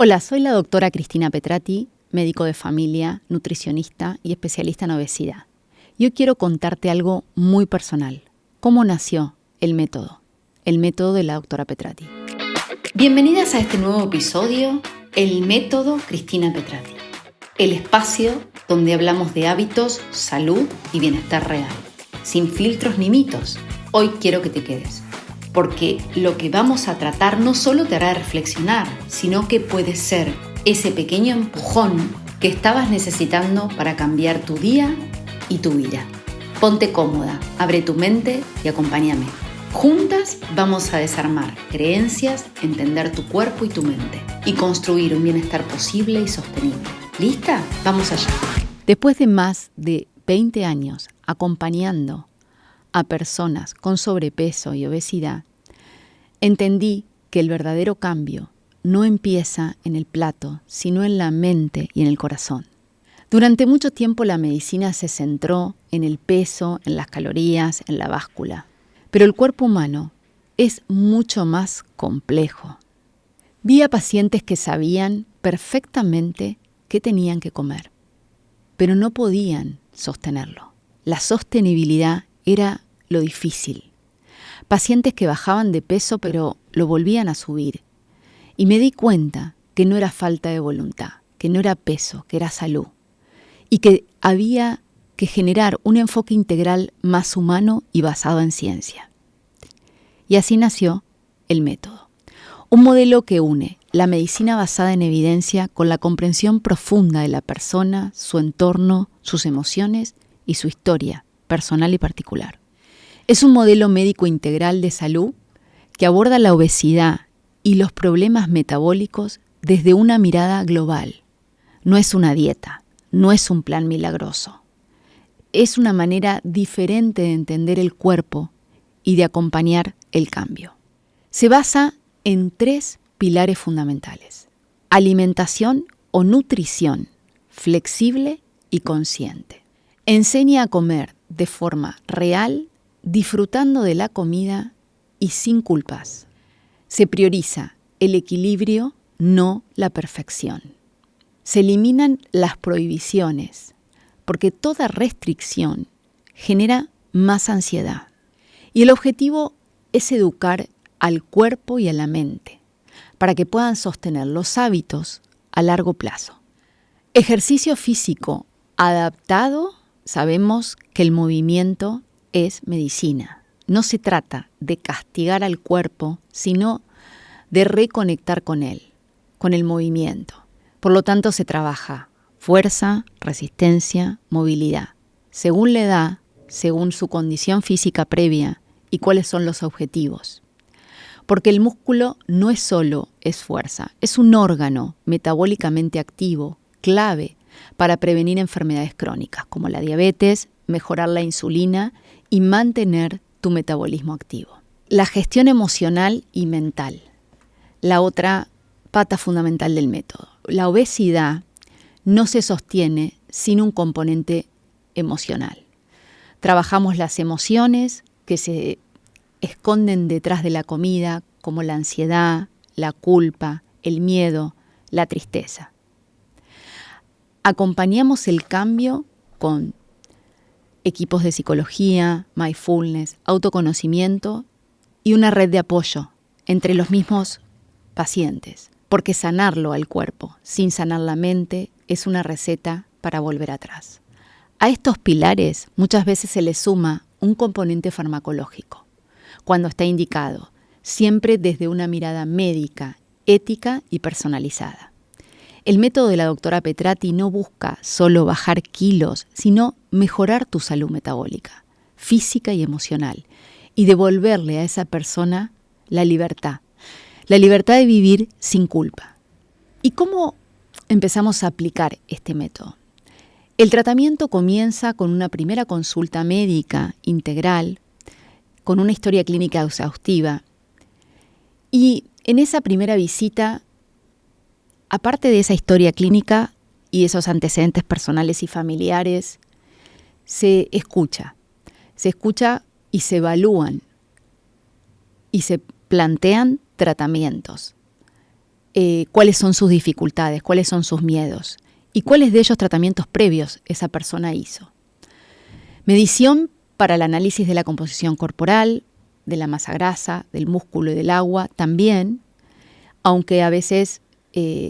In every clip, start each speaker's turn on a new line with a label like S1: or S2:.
S1: Hola, soy la doctora Cristina Petrati, médico de familia, nutricionista y especialista en obesidad. Y hoy quiero contarte algo muy personal. ¿Cómo nació el método? El método de la doctora Petrati. Bienvenidas a este nuevo episodio, El método Cristina Petrati. El espacio donde hablamos de hábitos, salud y bienestar real. Sin filtros ni mitos. Hoy quiero que te quedes. Porque lo que vamos a tratar no solo te hará reflexionar, sino que puede ser ese pequeño empujón que estabas necesitando para cambiar tu día y tu vida. Ponte cómoda, abre tu mente y acompáñame. Juntas vamos a desarmar creencias, entender tu cuerpo y tu mente y construir un bienestar posible y sostenible. ¿Lista? Vamos allá. Después de más de 20 años acompañando a personas con sobrepeso y obesidad, entendí que el verdadero cambio no empieza en el plato, sino en la mente y en el corazón. Durante mucho tiempo la medicina se centró en el peso, en las calorías, en la báscula. Pero el cuerpo humano es mucho más complejo. Vi a pacientes que sabían perfectamente qué tenían que comer, pero no podían sostenerlo. La sostenibilidad era lo difícil. Pacientes que bajaban de peso pero lo volvían a subir. Y me di cuenta que no era falta de voluntad, que no era peso, que era salud. Y que había que generar un enfoque integral más humano y basado en ciencia. Y así nació el método. Un modelo que une la medicina basada en evidencia con la comprensión profunda de la persona, su entorno, sus emociones y su historia personal y particular. Es un modelo médico integral de salud que aborda la obesidad y los problemas metabólicos desde una mirada global. No es una dieta, no es un plan milagroso. Es una manera diferente de entender el cuerpo y de acompañar el cambio. Se basa en 3 pilares fundamentales: alimentación o nutrición flexible y consciente. Enseña a comer de forma real, disfrutando de la comida y sin culpas. Se prioriza el equilibrio, no la perfección. Se eliminan las prohibiciones, porque toda restricción genera más ansiedad. Y el objetivo es educar al cuerpo y a la mente, para que puedan sostener los hábitos a largo plazo. Ejercicio físico adaptado. Sabemos que el movimiento es medicina. No se trata de castigar al cuerpo, sino de reconectar con él, con el movimiento. Por lo tanto, se trabaja fuerza, resistencia, movilidad, según la edad, según su condición física previa y cuáles son los objetivos. Porque el músculo no es solo fuerza, es un órgano metabólicamente activo, clave para prevenir enfermedades crónicas como la diabetes, mejorar la insulina y mantener tu metabolismo activo. La gestión emocional y mental, la otra pata fundamental del método. La obesidad no se sostiene sin un componente emocional. Trabajamos las emociones que se esconden detrás de la comida, como la ansiedad, la culpa, el miedo, la tristeza. Acompañamos el cambio con equipos de psicología, mindfulness, autoconocimiento y una red de apoyo entre los mismos pacientes, porque sanarlo al cuerpo sin sanar la mente es una receta para volver atrás. A estos pilares muchas veces se le suma un componente farmacológico, cuando está indicado, siempre desde una mirada médica, ética y personalizada. El método de la doctora Petrati no busca solo bajar kilos, sino mejorar tu salud metabólica, física y emocional, y devolverle a esa persona la libertad de vivir sin culpa. ¿Y cómo empezamos a aplicar este método? El tratamiento comienza con una primera consulta médica integral, con una historia clínica exhaustiva, y en esa primera visita, aparte de esa historia clínica y esos antecedentes personales y familiares, se escucha y se evalúan y se plantean tratamientos cuáles son sus dificultades, cuáles son sus miedos y cuáles de ellos tratamientos previos esa persona hizo. Medición para el análisis de la composición corporal, de la masa grasa, del músculo y del agua también, aunque a veces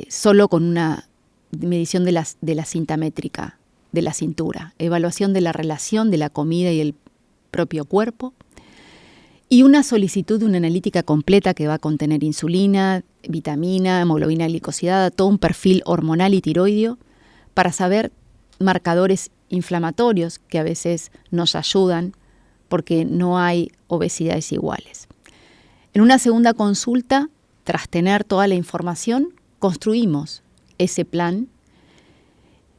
S1: solo con una medición de la cinta métrica de la cintura, evaluación de la relación de la comida y el propio cuerpo, y una solicitud de una analítica completa que va a contener insulina, vitamina, hemoglobina glicosilada, todo un perfil hormonal y tiroideo para saber marcadores inflamatorios que a veces nos ayudan porque no hay obesidades iguales. En una segunda consulta, tras tener toda la información, construimos ese plan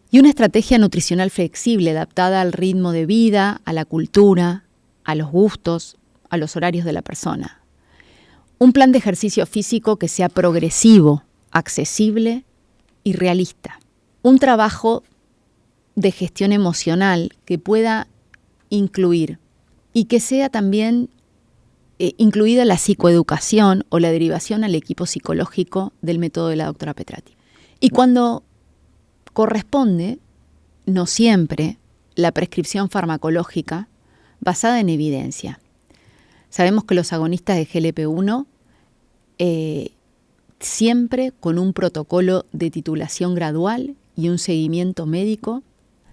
S1: y una estrategia nutricional flexible adaptada al ritmo de vida, a la cultura, a los gustos, a los horarios de la persona. Un plan de ejercicio físico que sea progresivo, accesible y realista. Un trabajo de gestión emocional que pueda incluir y que sea también incluida la psicoeducación o la derivación al equipo psicológico del método de la doctora Petrati. Y cuando corresponde, no siempre, la prescripción farmacológica basada en evidencia. Sabemos que los agonistas de GLP-1 siempre con un protocolo de titulación gradual y un seguimiento médico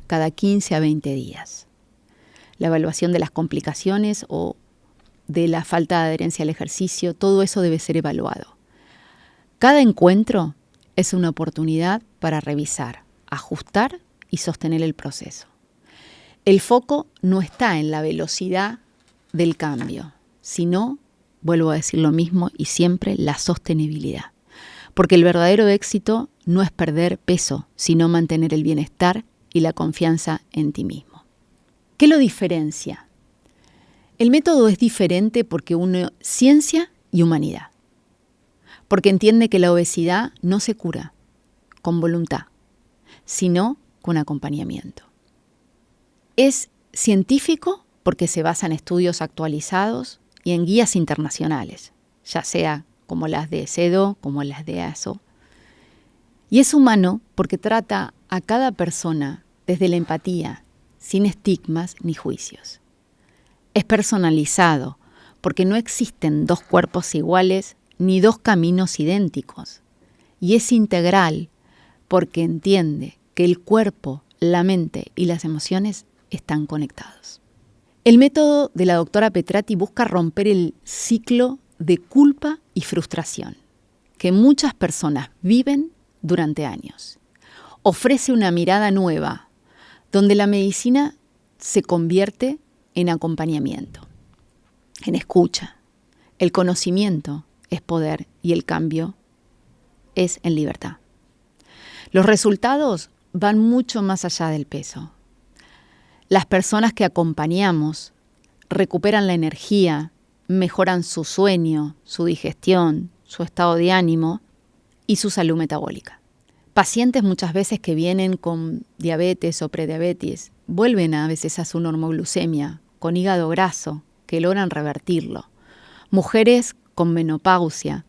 S1: cada 15 a 20 días. La evaluación de las complicaciones o de la falta de adherencia al ejercicio, todo eso debe ser evaluado. Cada encuentro es una oportunidad para revisar, ajustar y sostener el proceso. El foco no está en la velocidad del cambio, sino, vuelvo a decir lo mismo y siempre, la sostenibilidad. Porque el verdadero éxito no es perder peso, sino mantener el bienestar y la confianza en ti mismo. ¿Qué lo diferencia? El método es diferente porque une ciencia y humanidad. Porque entiende que la obesidad no se cura con voluntad, sino con acompañamiento. Es científico porque se basa en estudios actualizados y en guías internacionales, ya sea como las de CEDO, como las de ASO. Y es humano porque trata a cada persona desde la empatía, sin estigmas ni juicios. Es personalizado porque no existen dos cuerpos iguales ni dos caminos idénticos. Y es integral porque entiende que el cuerpo, la mente y las emociones están conectados. El método de la doctora Petrati busca romper el ciclo de culpa y frustración que muchas personas viven durante años. Ofrece una mirada nueva, donde la medicina se convierte en acompañamiento, en escucha. El conocimiento es poder y el cambio es en libertad. Los resultados van mucho más allá del peso. Las personas que acompañamos recuperan la energía, mejoran su sueño, su digestión, su estado de ánimo y su salud metabólica. Pacientes muchas veces que vienen con diabetes o prediabetes vuelven a veces a su normoglucemia, con hígado graso, que logran revertirlo. Mujeres con menopausia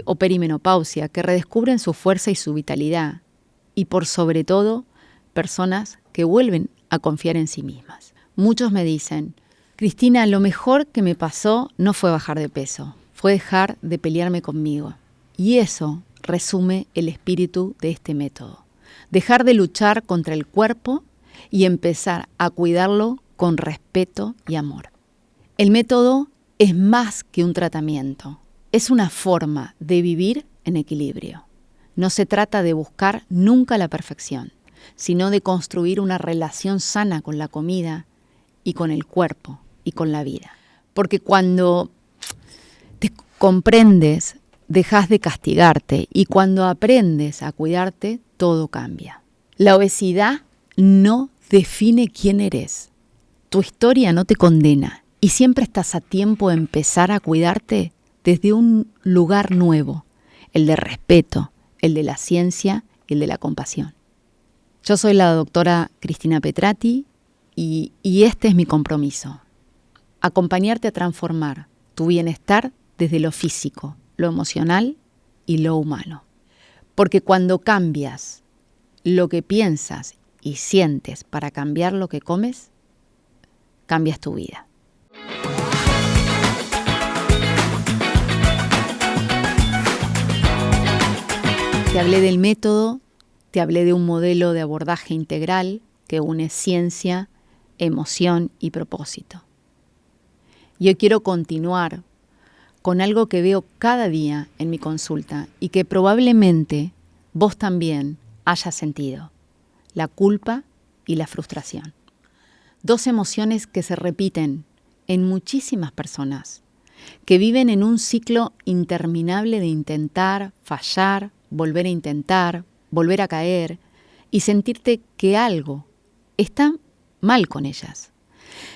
S1: o perimenopausia que redescubren su fuerza y su vitalidad. Y por sobre todo, personas que vuelven a confiar en sí mismas. Muchos me dicen, Cristina, lo mejor que me pasó no fue bajar de peso, fue dejar de pelearme conmigo. Y eso resume el espíritu de este método. Dejar de luchar contra el cuerpo y empezar a cuidarlo con respeto y amor. El método es más que un tratamiento, es una forma de vivir en equilibrio. No se trata de buscar nunca la perfección, sino de construir una relación sana con la comida y con el cuerpo y con la vida. Porque cuando te comprendes, dejas de castigarte y cuando aprendes a cuidarte, todo cambia. La obesidad no define quién eres. Tu historia no te condena y siempre estás a tiempo de empezar a cuidarte desde un lugar nuevo, el de respeto, el de la ciencia y el de la compasión. Yo soy la doctora Cristina Petrati y este es mi compromiso. Acompañarte a transformar tu bienestar desde lo físico, lo emocional y lo humano. Porque cuando cambias lo que piensas y sientes para cambiar lo que comes, cambias tu vida. Te hablé del método, te hablé de un modelo de abordaje integral que une ciencia, emoción y propósito. Yo quiero continuar con algo que veo cada día en mi consulta y que probablemente vos también hayas sentido: la culpa y la frustración. Dos emociones que se repiten en muchísimas personas, que viven en un ciclo interminable de intentar, fallar, volver a intentar, volver a caer y sentirte que algo está mal con ellas.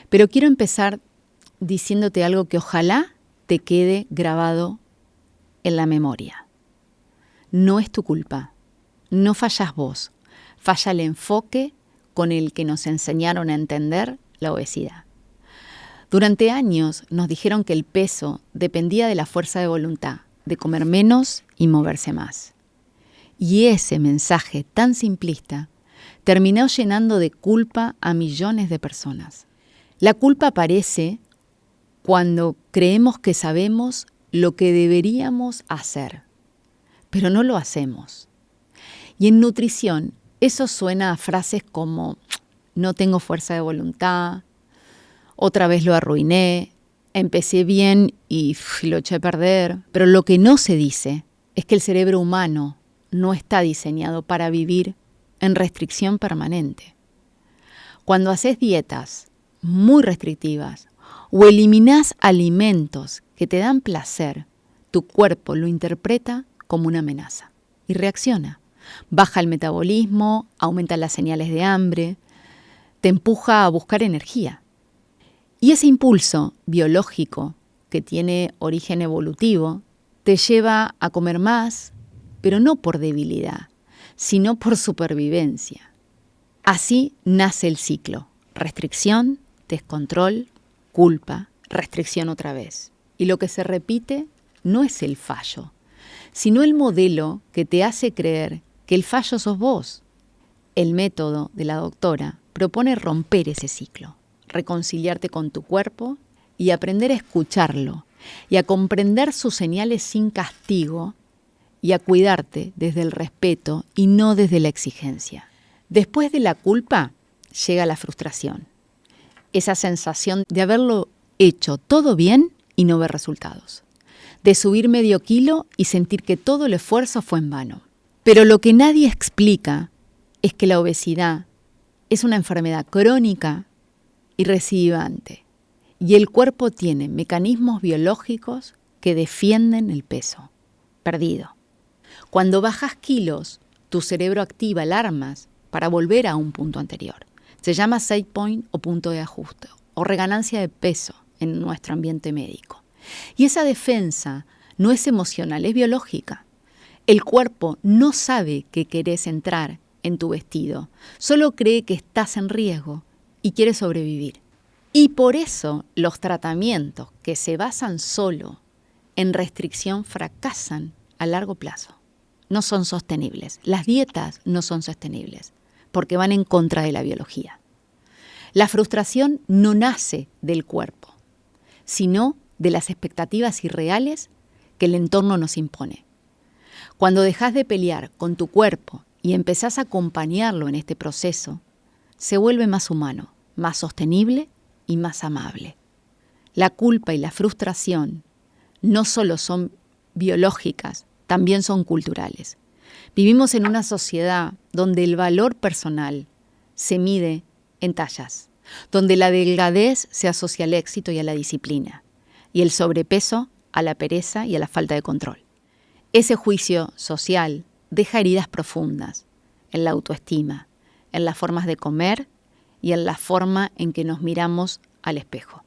S1: Pero quiero empezar diciéndote algo que ojalá te quede grabado en la memoria. No es tu culpa, no fallas vos, falla el enfoque con el que nos enseñaron a entender la obesidad. Durante años nos dijeron que el peso dependía de la fuerza de voluntad, de comer menos y moverse más. Y ese mensaje tan simplista terminó llenando de culpa a millones de personas. La culpa aparece cuando creemos que sabemos lo que deberíamos hacer, pero no lo hacemos. Y en nutrición eso suena a frases como: no tengo fuerza de voluntad, otra vez lo arruiné, empecé bien y lo eché a perder. Pero lo que no se dice es que el cerebro humano no está diseñado para vivir en restricción permanente. Cuando haces dietas muy restrictivas o eliminás alimentos que te dan placer, tu cuerpo lo interpreta como una amenaza y reacciona. Baja el metabolismo, aumenta las señales de hambre, te empuja a buscar energía. Y ese impulso biológico que tiene origen evolutivo te lleva a comer más, pero no por debilidad, sino por supervivencia. Así nace el ciclo: restricción, descontrol, culpa, restricción otra vez. Y lo que se repite no es el fallo, sino el modelo que te hace creer que el fallo sos vos. El método de la doctora propone romper ese ciclo, reconciliarte con tu cuerpo y aprender a escucharlo y a comprender sus señales sin castigo y a cuidarte desde el respeto y no desde la exigencia. Después de la culpa llega la frustración, esa sensación de haberlo hecho todo bien y no ver resultados, de subir medio kilo y sentir que todo el esfuerzo fue en vano. Pero lo que nadie explica es que la obesidad es una enfermedad crónica y recidivante, y el cuerpo tiene mecanismos biológicos que defienden el peso perdido. Cuando bajas kilos, tu cerebro activa alarmas para volver a un punto anterior. Se llama set point o punto de ajuste o reganancia de peso en nuestro ambiente médico. Y esa defensa no es emocional, es biológica. El cuerpo no sabe que querés entrar en tu vestido, solo cree que estás en riesgo y quiere sobrevivir. Y por eso los tratamientos que se basan solo en restricción fracasan a largo plazo. No son sostenibles. Las dietas no son sostenibles porque van en contra de la biología. La frustración no nace del cuerpo, sino de las expectativas irreales que el entorno nos impone. Cuando dejas de pelear con tu cuerpo y empezás a acompañarlo en este proceso, se vuelve más humano, más sostenible y más amable. La culpa y la frustración no solo son biológicas, también son culturales. Vivimos en una sociedad donde el valor personal se mide en tallas, donde la delgadez se asocia al éxito y a la disciplina, y el sobrepeso a la pereza y a la falta de control. Ese juicio social deja heridas profundas en la autoestima, en las formas de comer y en la forma en que nos miramos al espejo.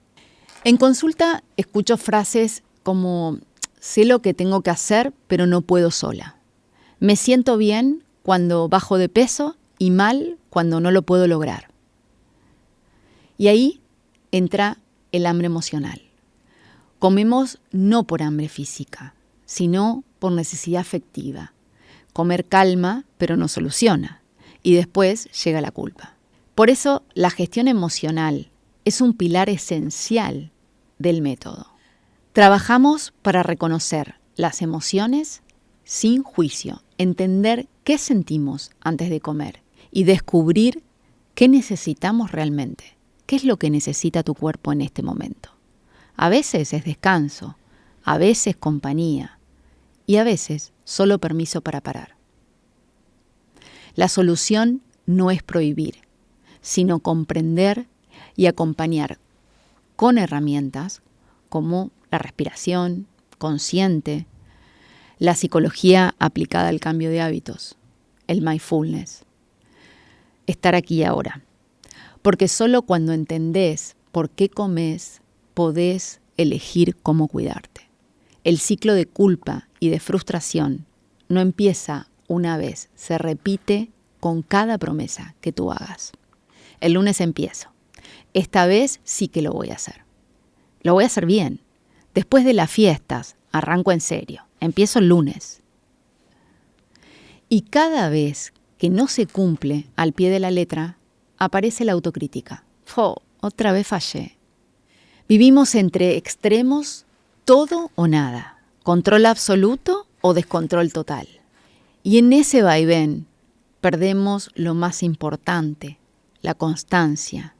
S1: En consulta escucho frases como: sé lo que tengo que hacer, pero no puedo sola. Me siento bien cuando bajo de peso y mal cuando no lo puedo lograr. Y ahí entra el hambre emocional. Comemos no por hambre física, sino por necesidad afectiva. Comer calma, pero no soluciona. Y después llega la culpa. Por eso, la gestión emocional es un pilar esencial del método. Trabajamos para reconocer las emociones sin juicio, entender qué sentimos antes de comer y descubrir qué necesitamos realmente. ¿Qué es lo que necesita tu cuerpo en este momento? A veces es descanso, a veces compañía y a veces solo permiso para parar. La solución no es prohibir, sino comprender y acompañar con herramientas como la respiración consciente, la psicología aplicada al cambio de hábitos, el mindfulness, estar aquí y ahora. Porque solo cuando entendés por qué comes, podés elegir cómo cuidarte. El ciclo de culpa y de frustración no empieza una vez, se repite con cada promesa que tú hagas. El lunes empiezo. Esta vez sí que lo voy a hacer. Lo voy a hacer bien. Después de las fiestas, arranco en serio. Empiezo el lunes. Y cada vez que no se cumple al pie de la letra, aparece la autocrítica. Otra vez fallé. Vivimos entre extremos, todo o nada. Control absoluto o descontrol total. Y en ese vaivén perdemos lo más importante, la constancia.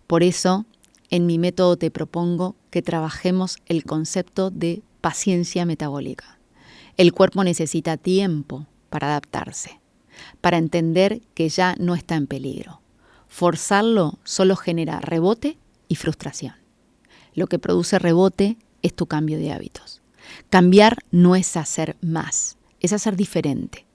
S1: Por eso, en mi método te propongo que trabajemos el concepto de paciencia metabólica. El cuerpo necesita tiempo para adaptarse, para entender que ya no está en peligro. Forzarlo solo genera rebote y frustración. Lo que produce rebote es tu cambio de hábitos. Cambiar no es hacer más, es hacer diferente.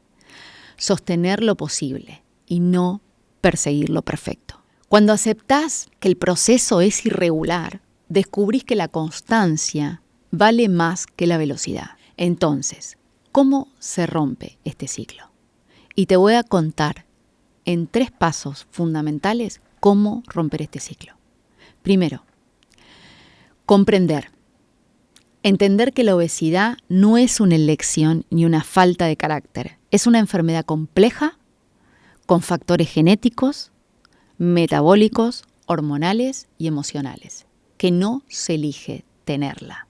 S1: Sostener lo posible y no perseguir lo perfecto. Cuando aceptás que el proceso es irregular, descubrís que la constancia vale más que la velocidad. Entonces, ¿cómo se rompe este ciclo? Y te voy a contar en 3 pasos fundamentales cómo romper este ciclo. Primero, comprender. Entender que la obesidad no es una elección ni una falta de carácter. Es una enfermedad compleja, con factores genéticos, metabólicos, hormonales y emocionales, que no se elige tenerla.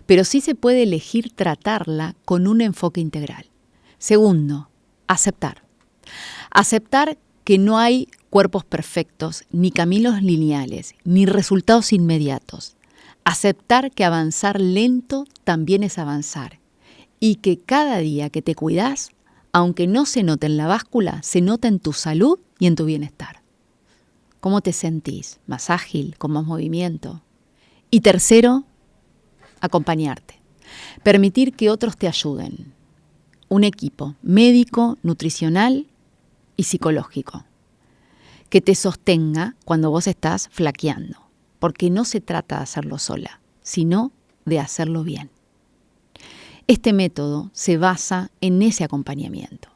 S1: Pero sí se puede elegir tratarla con un enfoque integral. Segundo, aceptar. Aceptar que no hay cuerpos perfectos, ni caminos lineales, ni resultados inmediatos. Aceptar que avanzar lento también es avanzar y que cada día que te cuidas, aunque no se note en la báscula, se nota en tu salud y en tu bienestar. ¿Cómo te sentís? ¿Más ágil? ¿Con más movimiento? Y tercero, acompañarte. Permitir que otros te ayuden. Un equipo médico, nutricional y psicológico que te sostenga cuando vos estás flaqueando. Porque no se trata de hacerlo sola, sino de hacerlo bien. Este método se basa en ese acompañamiento,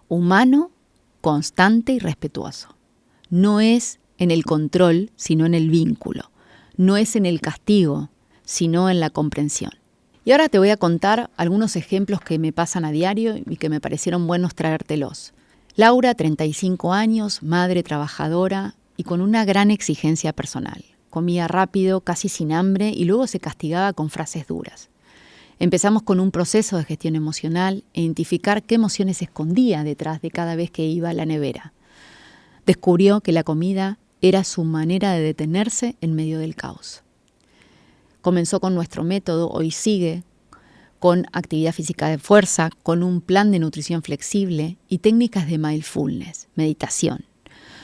S1: humano, constante y respetuoso. No es en el control, sino en el vínculo. No es en el castigo, sino en la comprensión. Y ahora te voy a contar algunos ejemplos que me pasan a diario y que me parecieron buenos traértelos. Laura, 35 años, madre trabajadora y con una gran exigencia personal. Comía rápido, casi sin hambre y luego se castigaba con frases duras. Empezamos con un proceso de gestión emocional e identificar qué emociones escondía detrás de cada vez que iba a la nevera. Descubrió que la comida era su manera de detenerse en medio del caos. Comenzó con nuestro método, hoy sigue, con actividad física de fuerza, con un plan de nutrición flexible y técnicas de mindfulness, meditación.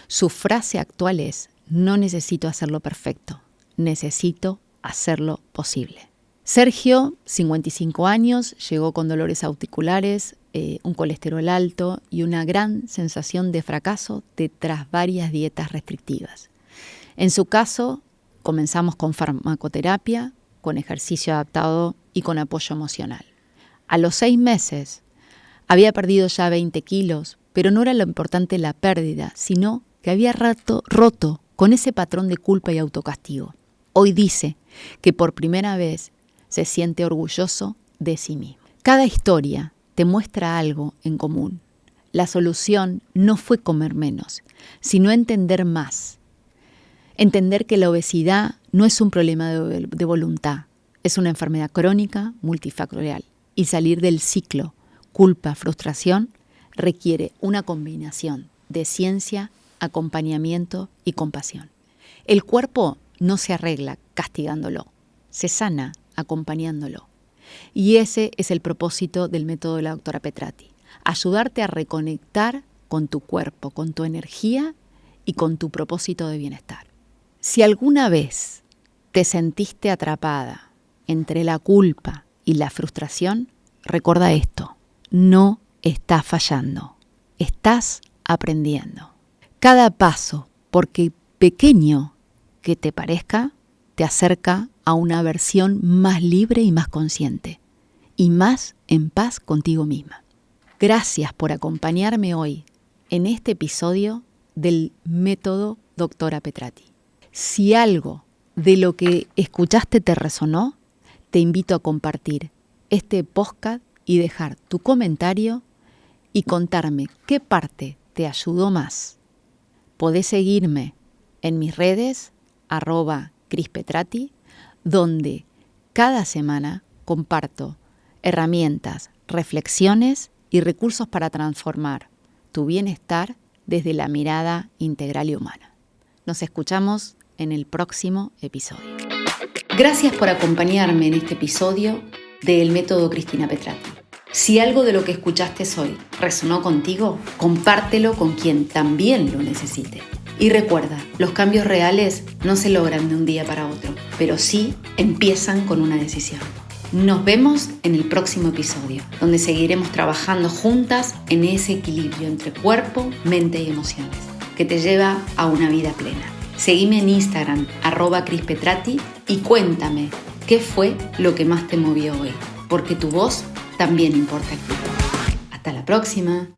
S1: Su frase actual es: no necesito hacerlo perfecto, necesito hacerlo posible. Sergio, 55 años, llegó con dolores auriculares, un colesterol alto y una gran sensación de fracaso tras varias dietas restrictivas. En su caso, comenzamos con farmacoterapia, con ejercicio adaptado y con apoyo emocional. A los 6 meses había perdido ya 20 kilos, pero no era lo importante la pérdida, sino que había roto con ese patrón de culpa y autocastigo. Hoy dice que por primera vez se siente orgulloso de sí mismo. Cada historia te muestra algo en común. La solución no fue comer menos, sino entender más. Entender que la obesidad no es un problema de voluntad, es una enfermedad crónica multifactorial. Y salir del ciclo culpa, frustración requiere una combinación de ciencia, acompañamiento y compasión. El cuerpo no se arregla castigándolo, se sana acompañándolo. Y ese es el propósito del método de la doctora Petrati. Ayudarte a reconectar con tu cuerpo, con tu energía y con tu propósito de bienestar. Si alguna vez te sentiste atrapada entre la culpa y la frustración, recuerda esto: no estás fallando, estás aprendiendo. Cada paso, porque pequeño que te parezca, te acerca a una versión más libre y más consciente, y más en paz contigo misma. Gracias por acompañarme hoy en este episodio del método Doctora Petrati. Si algo de lo que escuchaste te resonó, te invito a compartir este podcast y dejar tu comentario y contarme qué parte te ayudó más. Podés seguirme en mis redes, @CrisPetrati, donde cada semana comparto herramientas, reflexiones y recursos para transformar tu bienestar desde la mirada integral y humana. Nos escuchamos en el próximo episodio. Gracias por acompañarme en este episodio del método Cristina Petrati. Si algo de lo que escuchaste hoy resonó contigo, compártelo con quien también lo necesite. Y recuerda, los cambios reales no se logran de un día para otro, pero sí empiezan con una decisión. Nos vemos en el próximo episodio, donde seguiremos trabajando juntas en ese equilibrio entre cuerpo, mente y emociones, que te lleva a una vida plena. Seguime en Instagram, @CrisPetrati, y cuéntame qué fue lo que más te movió hoy, porque tu voz también importa aquí. Hasta la próxima.